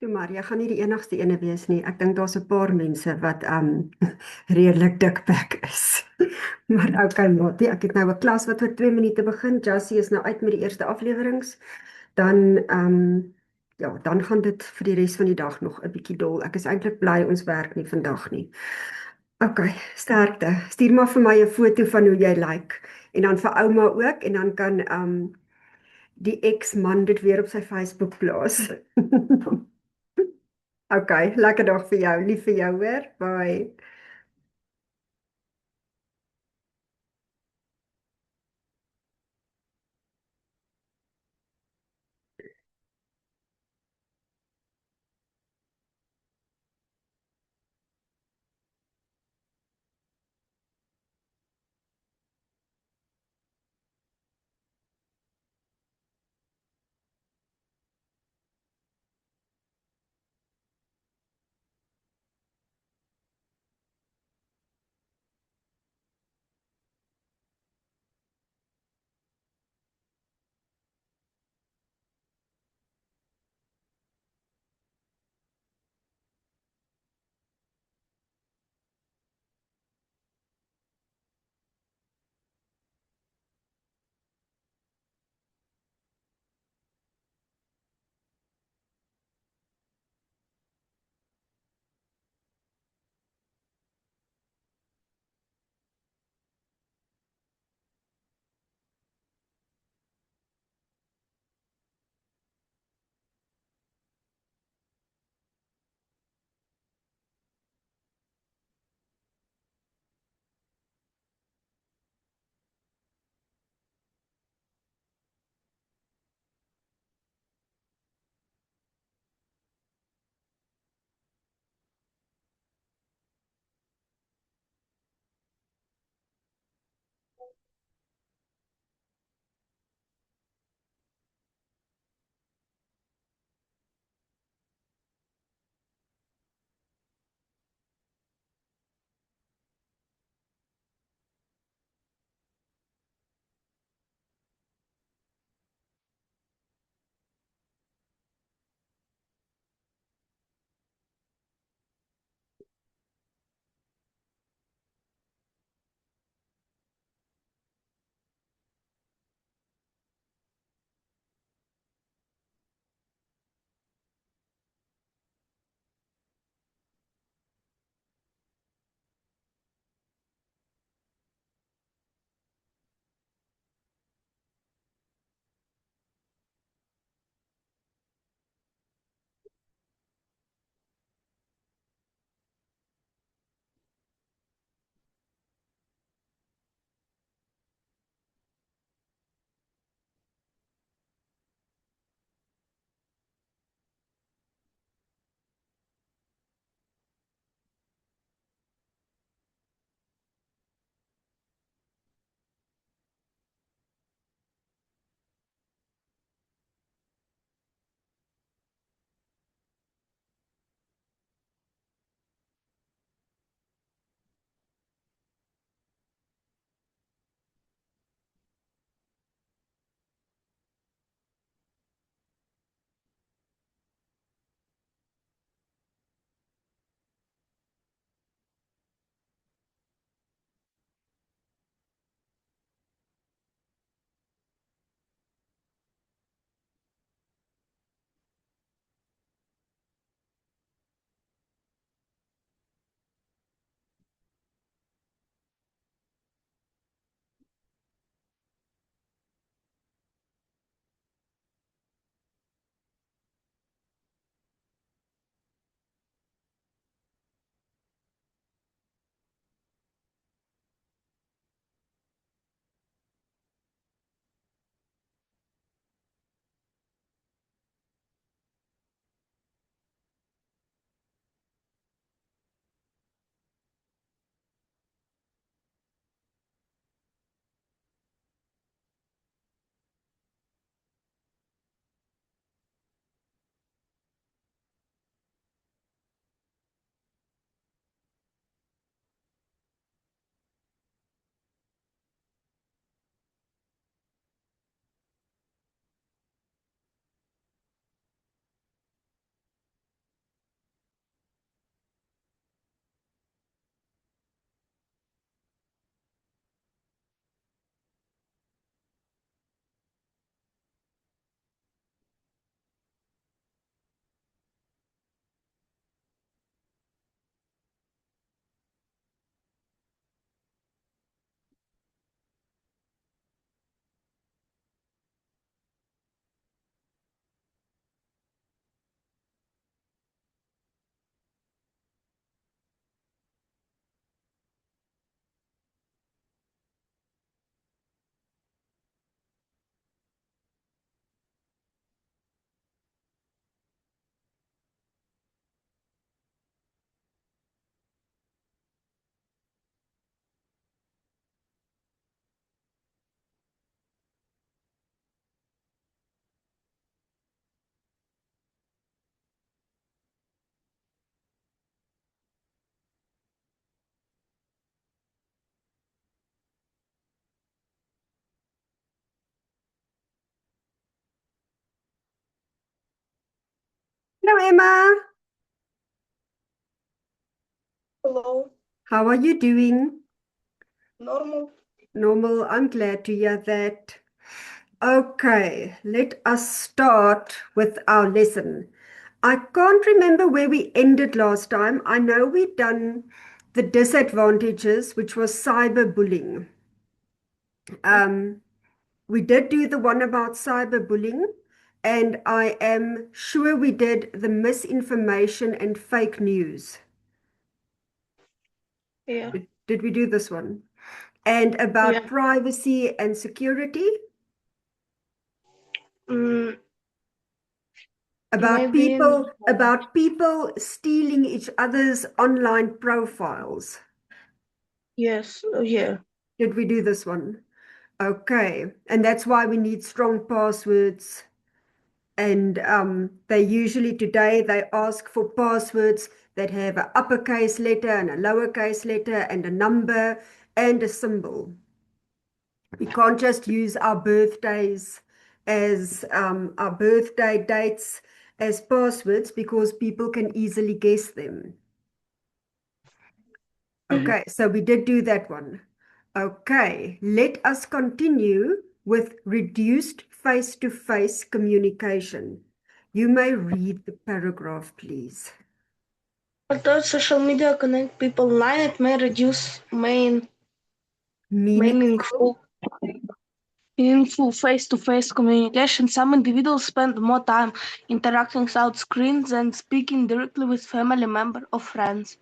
Toe maar, jy gaan nie die enigste ene wees nie. Ek dink daar's 'n paar mense wat redelik dikbek is. Maar okay, Matie, ek het nou 'n klas wat oor 2 minute begin. Jessie is nou uit met die eerste afleweringe. Dan ja, dan gaan dit vir die res van die dag nog 'n bietjie dol. Ek is eintlik bly ons werk nie vandag nie. Okay, sterkte. Stuur maar vir my 'n foto van hoe jy lyk en dan vir ouma ook en dan kan die ex-man dit weer op sy Facebook plaas. Okay, lekker dag vir jou. Lief vir jou hoor. Bye. Hello, Emma. Hello, How are you doing? normal. Normal. I'm glad to hear that. Okay, let us start with our lesson. I can't remember where we ended last time. I know we've done the disadvantages, which was cyberbullying. Um, we did do the one about cyberbullying, and I am sure we did the misinformation and fake news. Yeah, Did we do this one? And about yeah. privacy and security, Mm, about maybe people stealing each other's online profiles. yes. Yeah. Did we do this one? Okay. And that's why we need strong passwords. And they usually today they ask for passwords that have an uppercase letter and a lowercase letter and a number and a symbol. We can't just use our birthdays as our birthday dates as passwords because people can easily guess them. Mhm. Okay, so we did do that one. Okay, let us continue with reduced face-to-face communication. You may read the paragraph, please. Although social media connect people online, it may reduce Meaningful. meaningful meaningful face-to-face communication. Some individuals spend more time interacting without screens than speaking directly with family members or friends.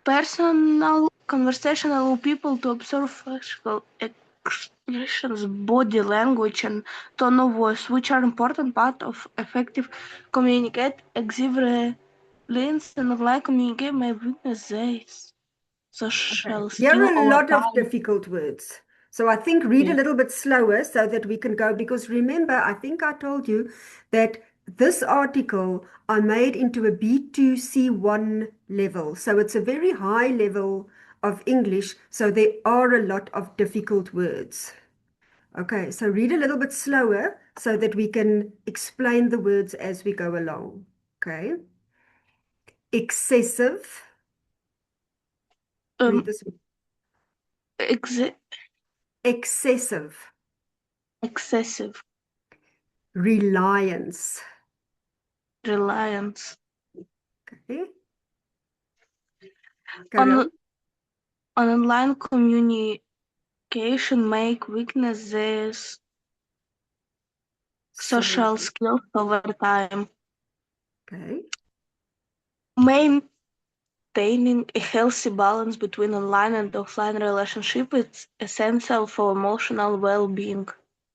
Personal conversation allow people to observe facial expressions, body language, and tone of voice, which are important part of effective communicate. Exhibit and online communicate may weakness these Okay. social Here skill are a over lot of time. difficult words. So I think read a Yeah. little bit slower so that we can go, because remember, I think I told you that this article I made into a B2C1 level. So it's a very high level of English. So there are a lot of difficult words. Okay, so read a little bit slower so that we can explain the words as we go along. Okay. Excessive. Read Um, this. ex- Excessive. excessive Reliance. reliance Okay, carry on on. online communication make weakness these Sorry. social skills over time. Okay. Maintaining a healthy balance between online and offline relationship is essential for emotional well-being.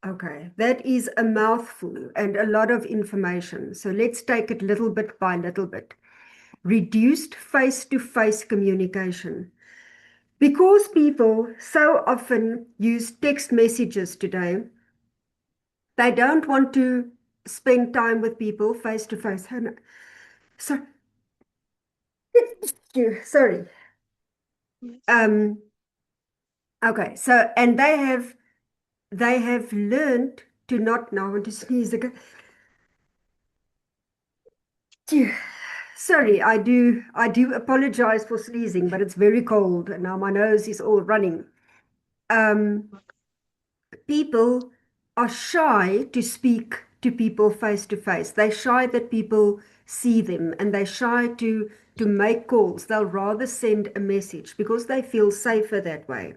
Okay. That is a mouthful and a lot of information. So let's take it little bit by little bit. Reduced face-to-face communication. Because people so often use text messages today, they don't want to spend time with people face to face. So, sorry. Yes. Um, okay. So, and they have learned to not now I want to sneeze again. Phew. Sorry, I do apologize for sneezing, but it's very cold and now my nose is all running. Um, People are shy to speak to people face to face. They're shy that people see them and they're shy to make calls. They'll rather send a message because they feel safer that way.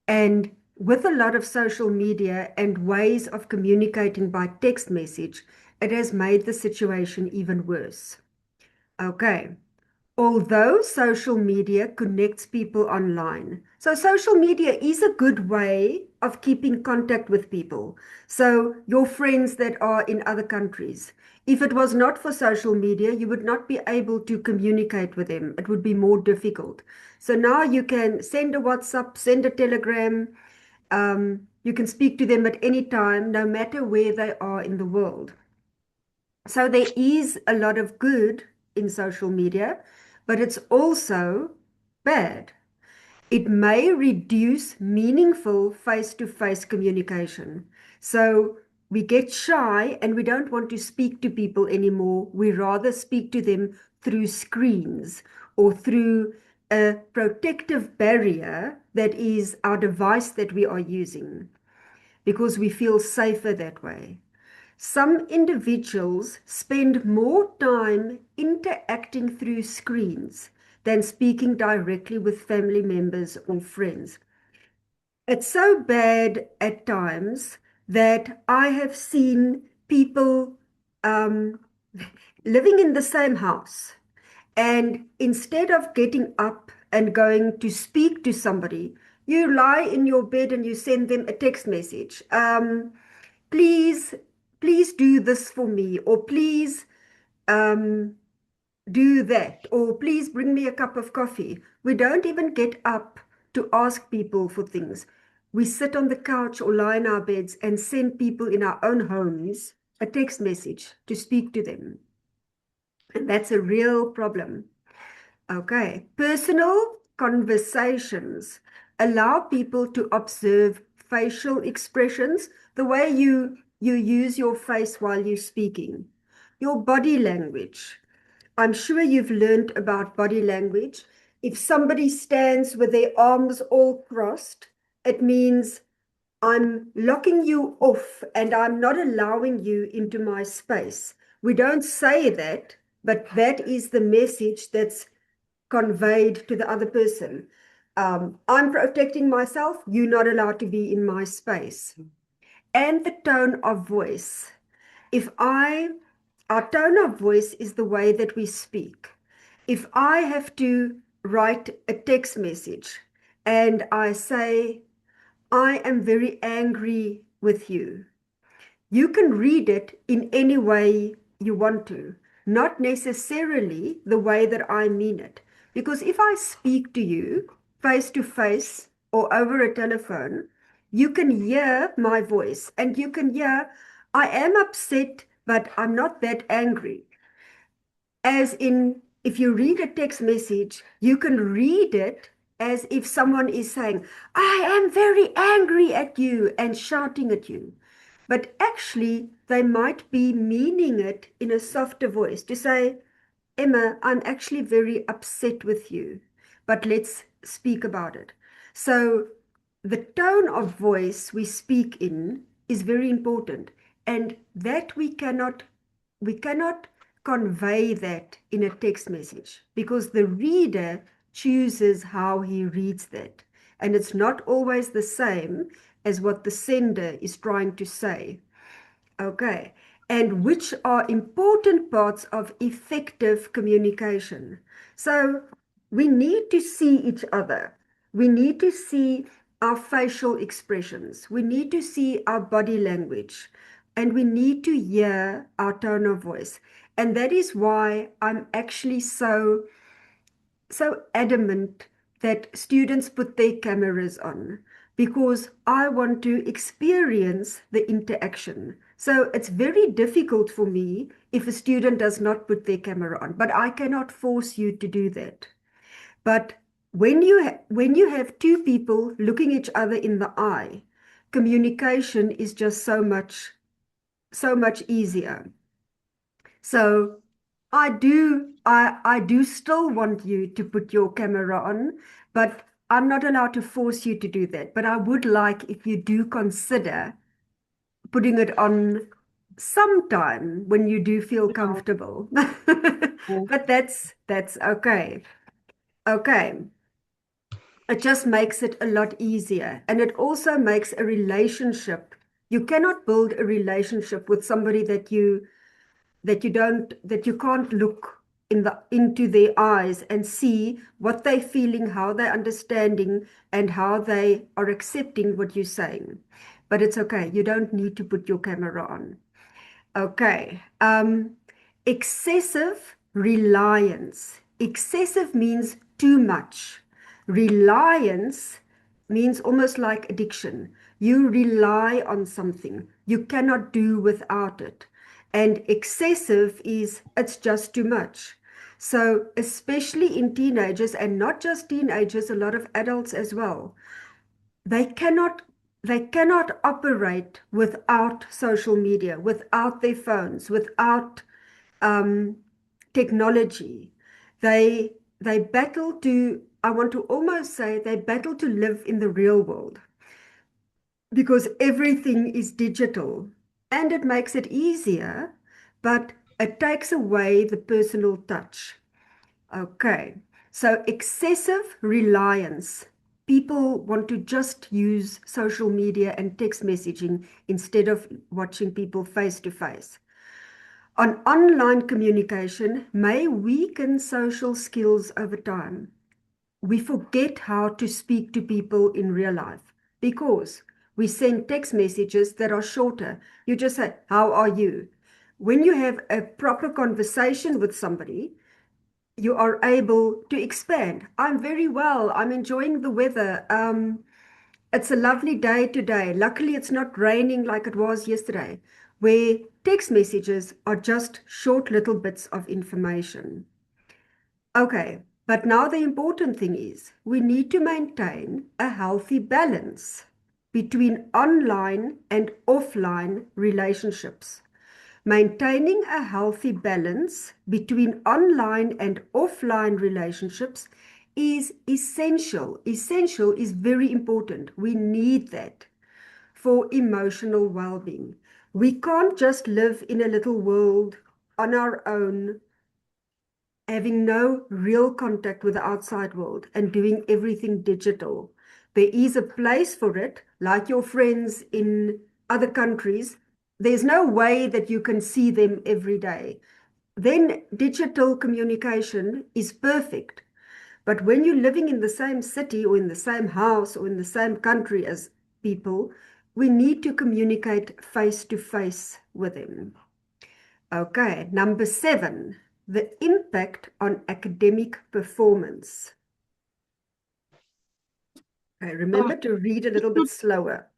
And with a lot of social media and ways of communicating by text message, it has made the situation even worse. Okay. Although social media connects people online, so social media is a good way of keeping contact with people. So your friends that are in other countries, if it was not for social media, you would not be able to communicate with them. It would be more difficult. So now you can send a WhatsApp, send a Telegram. You can speak to them at any time, no matter where they are in the world. So there is a lot of good in social media, but it's also bad. It may reduce meaningful face-to-face communication. So we get shy and we don't want to speak to people anymore. We rather speak to them through screens or through a protective barrier that is our device that we are using because we feel safer that way. Some individuals spend more time interacting through screens than speaking directly with family members or friends. It's so bad at times that I have seen people um, living in the same house, and instead of getting up and going to speak to somebody, you lie in your bed and you send them a text message. Please, please do this for me, or please um, do that, or please bring me a cup of coffee. We don't even get up to ask people for things. We sit on the couch or lie in our beds and send people in our own homes a text message to speak to them. And that's a real problem. Okay, personal conversations allow people to observe facial expressions, the way you use your face while you're speaking, your body language. I'm sure you've learned about body language. If somebody stands with their arms all crossed, it means I'm locking you off and I'm not allowing you into my space. We don't say that, but that is the message that's conveyed to the other person. I'm protecting myself, you're not allowed to be in my space. And the tone of voice. Our tone of voice is the way that we speak. If I have to write a text message and I say, I am very angry with you, you can read it in any way you want to, not necessarily the way that I mean it. Because if I speak to you face to face or over a telephone, you can hear my voice and you can hear, I am upset, but I'm not that angry. As in, if you read a text message, you can read it as if someone is saying, I am very angry at you and shouting at you. But actually, they might be meaning it in a softer voice to say, Emma, I'm actually very upset with you, but let's speak about it. So, the tone of voice we speak in is very important, and that we cannot convey that in a text message because the reader chooses how he reads that, and it's not always the same as what the sender is trying to say. Okay, and which are important parts of effective communication. So we need to see each other. We need to see our facial expressions. We need to see our body language. And we need to hear our tone of voice. And that is why I'm actually so adamant that students put their cameras on because I want to experience the interaction. So it's very difficult for me if a student does not put their camera on, but I cannot force you to do that. But when you have two people looking each other in the eye, communication is just so much easier. So I do still want you to put your camera on, but I'm not allowed to force you to do that. But I would like if you do consider putting it on sometime when you do feel comfortable. But that's okay. Okay. It just makes it a lot easier. And it also makes a relationship. You cannot build a relationship with somebody that you can't look into their eyes and see what they're feeling, how they're understanding, and how they are accepting what you're saying. But it's okay. You don't need to put your camera on. Okay. Excessive reliance. Excessive means too much. Reliance means almost like addiction. You rely on something. You cannot do without it. And excessive is it's just too much. So, especially in teenagers, and not just teenagers, a lot of adults as well, they cannot they cannot operate without social media, without their phones, without um, technology. They battle to, I want to almost say, they battle to live in the real world because everything is digital and it makes it easier, but it takes away the personal touch. Okay, so excessive reliance. People want to just use social media and text messaging instead of watching people face to face. On online communication may weaken social skills over time. We forget how to speak to people in real life because we send text messages that are shorter. You just say, "How are you?" When you have a proper conversation with somebody, you are able to expand. "I'm very well. I'm enjoying the weather. It's a lovely day today. Luckily, it's not raining like it was yesterday." Where text messages are just short little bits of information. Okay, but now the important thing is we need to maintain a healthy balance between online and offline relationships. Maintaining a healthy balance between online and offline relationships is essential. Essential is very important. We need that for emotional well-being. We can't just live in a little world on our own, having no real contact with the outside world and doing everything digital. There is a place for it, like your friends in other countries. There's no way that you can see them every day. Then digital communication is perfect. But when you're living in the same city or in the same house or in the same country as people, we need to communicate face to face with them. Okay, number 7, the impact on academic performance. Okay, remember to read a little bit slower.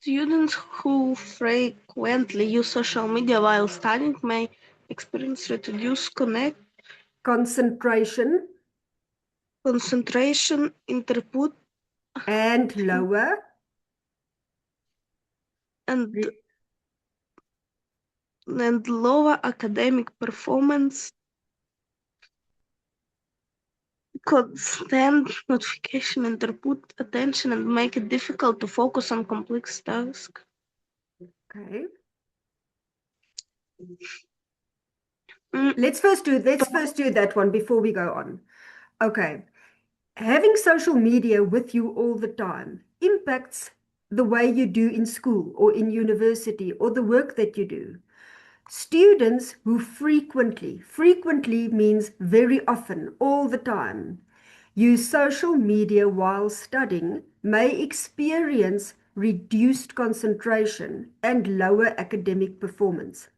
Students who frequently use social media while studying may experience reduced Concentration concentration, interpret, and lower. and lower academic performance. Constant notification interpret attention and make it difficult to focus on complex tasks. Okay. Mm, Let's first do that one before we go on. Okay. Having social media with you all the time impacts the way you do in school or in university or the work that you do. Students who frequently means very often, all the time, use social media while studying may experience reduced concentration and lower academic performance.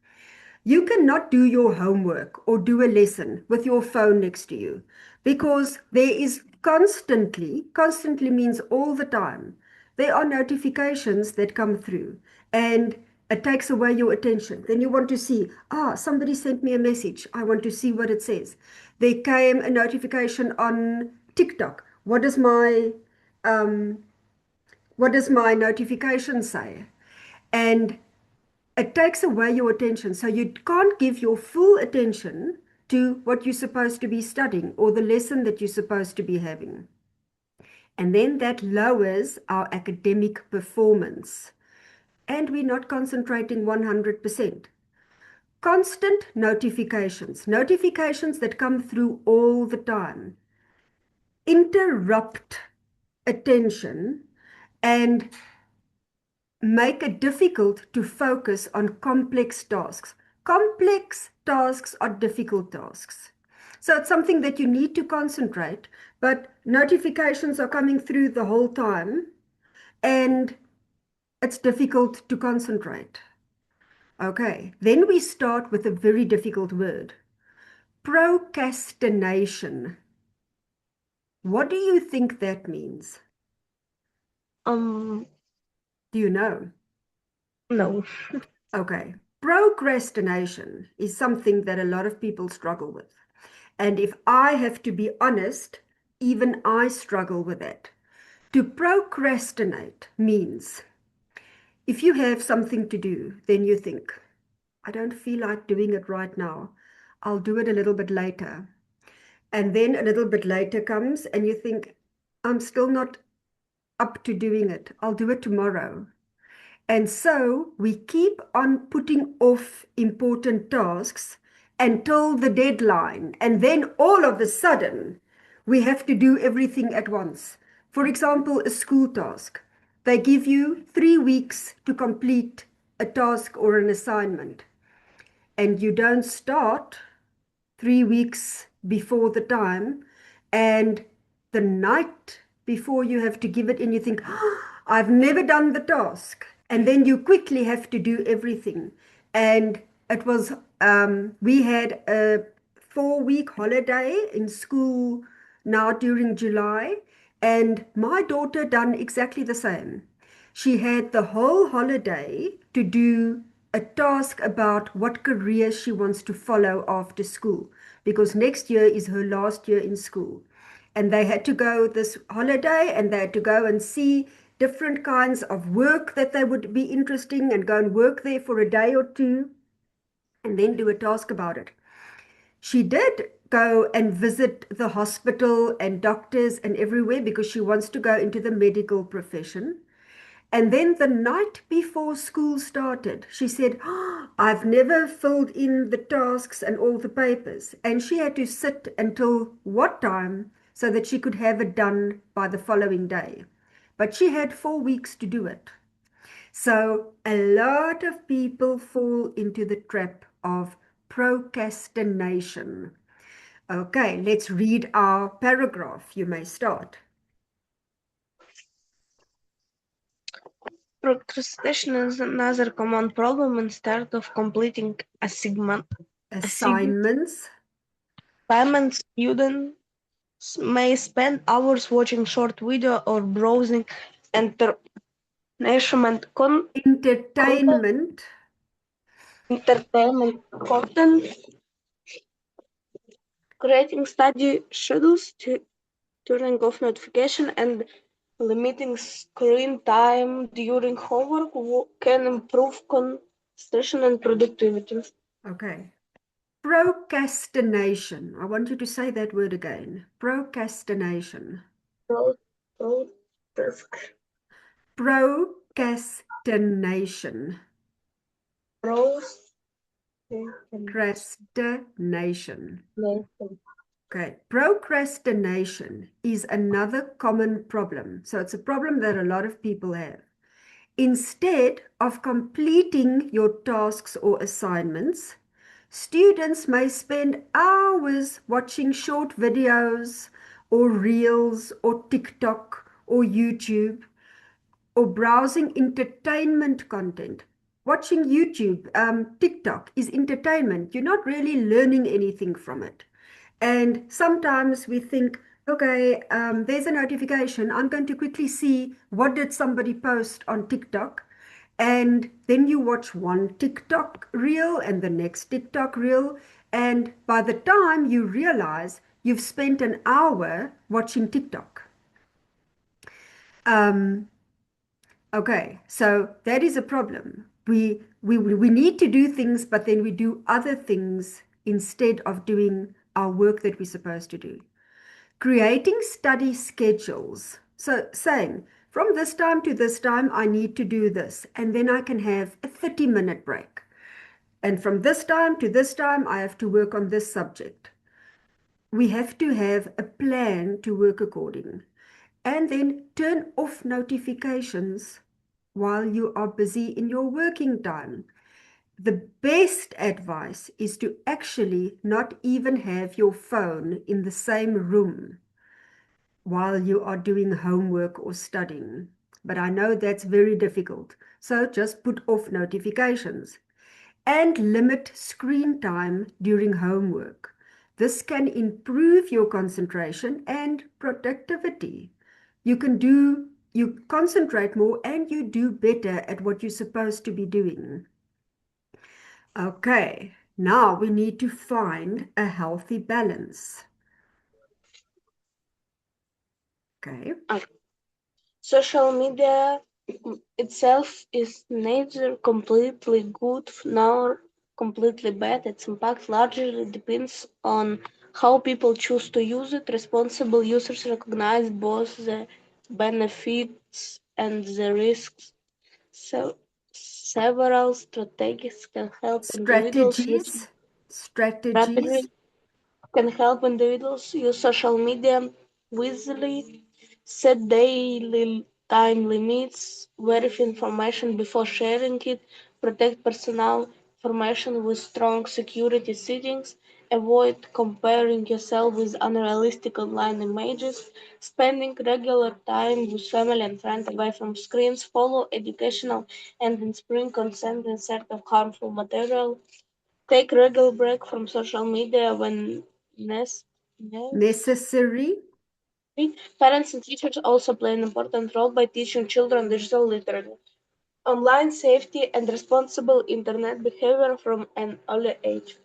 You cannot do your homework or do a lesson with your phone next to you because there is constantly means all the time. There are notifications that come through and it takes away your attention. Then you want to see, somebody sent me a message. I want to see what it says. There came a notification on TikTok. Um, what does my notification say? And it takes away your attention. So you can't give your full attention to what you're supposed to be studying or the lesson that you're supposed to be having. And then that lowers our academic performance. And we're not concentrating 100%. Constant notifications that come through all the time, interrupt attention and make it difficult to focus on complex tasks. Complex tasks are difficult tasks. So it's something that you need to concentrate, but notifications are coming through the whole time and it's difficult to concentrate. Okay, then we start with a very difficult word. Procrastination. What do you think that means? um, Do you know? no. Okay. Procrastination is something that a lot of people struggle with. And if I have to be honest, even I struggle with that. To procrastinate means if you have something to do, then you think, I don't feel like doing it right now. I'll do it a little bit later. And then a little bit later comes and you think, I'm still not up to doing it. I'll do it tomorrow. And so we keep on putting off important tasks until the deadline. And then all of a sudden, we have to do everything at once. For example, a school task. They give you 3 weeks to complete a task or an assignment, and you don't start 3 weeks before the time, and the night before you have to give it in, you think, "Oh, I've never done the task." And then you quickly have to do everything. And it was, we had a 4 week holiday in school now during July, and my daughter done exactly the same. She had the whole holiday to do a task about what career she wants to follow after school, because next year is her last year in school. And they had to go this holiday and they had to go and see different kinds of work that they would be interesting and go and work there for a day or two and then do a task about it. She did go and visit the hospital and doctors and everywhere because she wants to go into the medical profession. And then the night before school started, she said, "Oh, I've never filled in the tasks and all the papers." And she had to sit until what time so that she could have it done by the following day. But she had 4 weeks to do it. So a lot of people fall into the trap of procrastination. Okay, let's read our paragraph. You may start. Procrastination is another common problem instead of completing Assignments. assignments. Students may spend hours watching short video or browsing entertainment Entertainment. entertainment content, creating study schedules, turning off notification, and limiting screen time during homework can improve concentration and productivity. Okay. Procrastination. I want you to say that word again. Procrastination. Pro, pro, task. Procrastination. Pros. Procrastination. Okay. Procrastination is another common problem. So it's a problem that a lot of people have. Instead of completing your tasks or assignments, students may spend hours watching short videos or reels or TikTok or YouTube or browsing entertainment content. Watching YouTube, TikTok is entertainment. You're not really learning anything from it. And sometimes we think, okay, there's a notification. I'm going to quickly see what did somebody post on TikTok. And then you watch one TikTok reel and the next TikTok reel. And by the time you realize you've spent an hour watching TikTok. Okay, so that is a problem. We need to do things, but then we do other things instead of doing our work that we're supposed to do. Creating study schedules. So saying, from this time to this time, I need to do this, and then I can have a 30-minute break. And from this time to this time, I have to work on this subject. We have to have a plan to work according. And then turn off notifications while you are busy in your working time. The best advice is to actually not even have your phone in the same room while you are doing homework or studying. But I know that's very difficult. So just put off notifications and limit screen time during homework. This can improve your concentration and productivity. You concentrate more and you do better at what you're supposed to be doing. Okay, now we need to find a healthy balance. Okay. Social media itself is neither completely good nor completely bad. Its impact largely depends on how people choose to use it. Responsible users recognize both the benefits and the risks. So, several strategies can help individuals use Strategies, strategies. rapidly can help individuals use social media wisely, set daily time limits, verify information before sharing it, protect personal information with strong security settings, avoid comparing yourself with unrealistic online images, spending regular time with family and friends away from screens, follow educational and inspiring content instead of harmful material, take regular break from social media when necessary. Necessary. Parents and teachers also play an important role by teaching children digital literacy, online safety, and responsible internet behavior from an early age.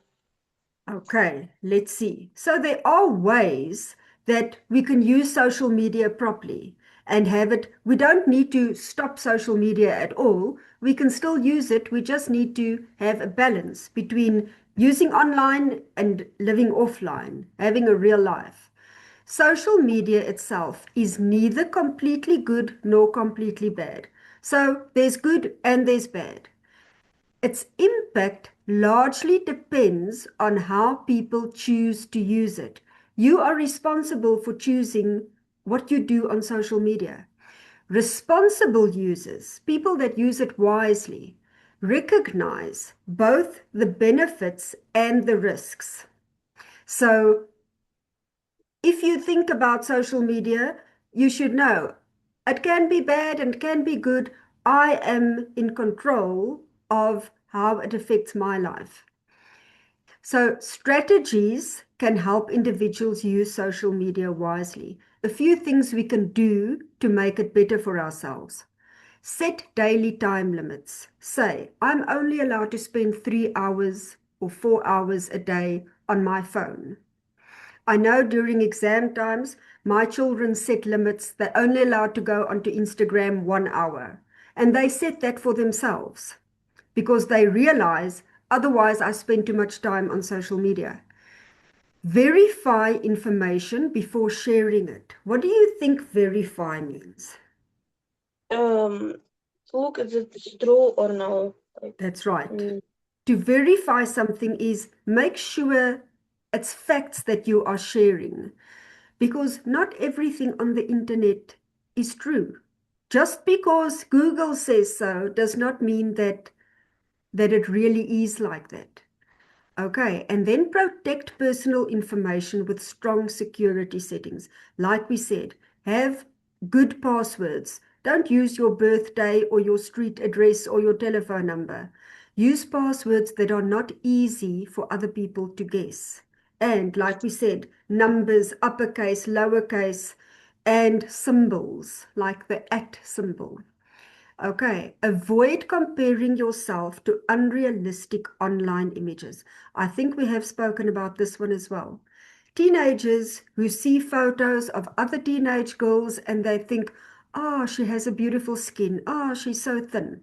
Okay, let's see. So there are ways that we can use social media properly and have it. We don't need to stop social media at all. We can still use it. We just need to have a balance between using online and living offline, having a real life. Social media itself is neither completely good nor completely bad. So there's good and there's bad. Its impact largely depends on how people choose to use it. You are responsible for choosing what you do on social media. Responsible users, people that use it wisely, recognize both the benefits and the risks. So if you think about social media, you should know it can be bad and can be good. I am in control of how it affects my life. So, strategies can help individuals use social media wisely. A few things we can do to make it better for ourselves. Set daily time limits. Say, I'm only allowed to spend 3 hours or 4 hours a day on my phone. I know during exam times, my children set limits. They're only allowed to go onto Instagram 1 hour. And they set that for themselves because they realize otherwise I spend too much time on social media. Verify information before sharing it. What do you think verify means? Um, Look if it's true or no. Like, That's right. mm, To verify something is make sure it's facts that you are sharing because not everything on the internet is true. Just because Google says so does not mean that it really is like that. Okay, and then protect personal information with strong security settings. Like we said, have good passwords. Don't use your birthday or your street address or your telephone number. Use passwords that are not easy for other people to guess. And like we said, numbers, uppercase, lowercase, and symbols like the at symbol. Okay, avoid comparing yourself to unrealistic online images. I think we have spoken about this one as well. Teenagers who see photos of other teenage girls and they think, oh, she has a beautiful skin. Oh, she's so thin.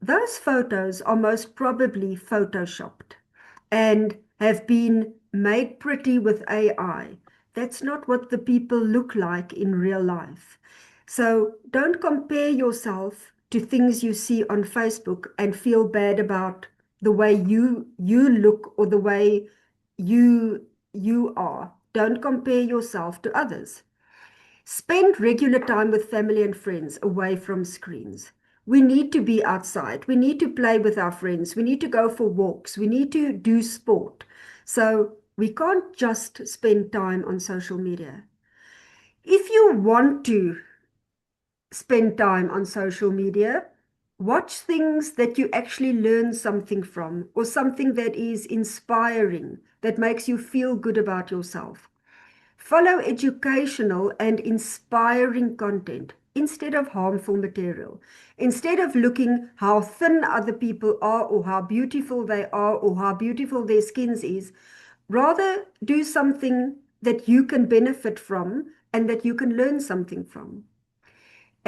Those photos are most probably photoshopped and have been made pretty with AI. That's not what the people look like in real life. So don't compare yourself to things you see on Facebook and feel bad about the way you look or the way you are. Don't compare yourself to others. Spend regular time with family and friends away from screens. We need to be outside. We need to play with our friends. We need to go for walks. We need to do sport. So we can't just spend time on social media. If you want to spend time on social media, watch things that you actually learn something from or something that is inspiring, that makes you feel good about yourself. Follow educational and inspiring content instead of harmful material. Instead of looking how thin other people are or how beautiful they are or how beautiful their skins is, rather do something that you can benefit from and that you can learn something from.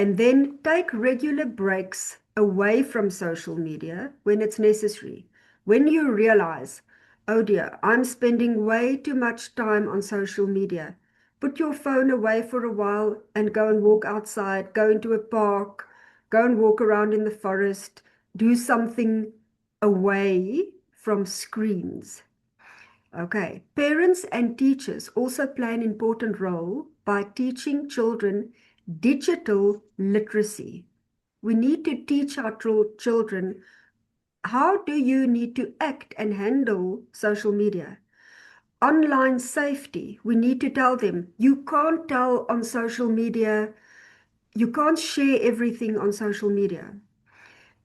And then take regular breaks away from social media when it's necessary. When you realize, oh dear, I'm spending way too much time on social media, put your phone away for a while and go and walk outside, go into a park, go and walk around in the forest, do something away from screens. Okay, parents and teachers also play an important role by teaching children digital literacy. We need to teach our children how do you need to act and handle social media. Online safety, we need to tell them you can't tell on social media, you can't share everything on social media.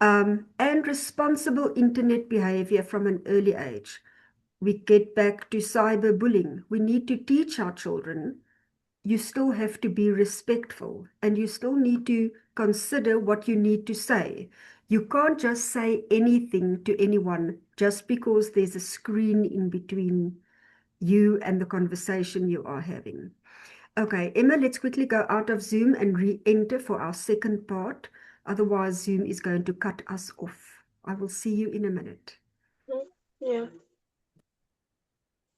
And responsible internet behavior from an early age. We get back to cyberbullying. We need to teach our children you still have to be respectful and you still need to consider what you need to say. You can't just say anything to anyone just because there's a screen in between you and the conversation you are having. Okay, Emma, let's quickly go out of Zoom and re-enter for our second part. Otherwise, Zoom is going to cut us off. I will see you in a minute. Yeah.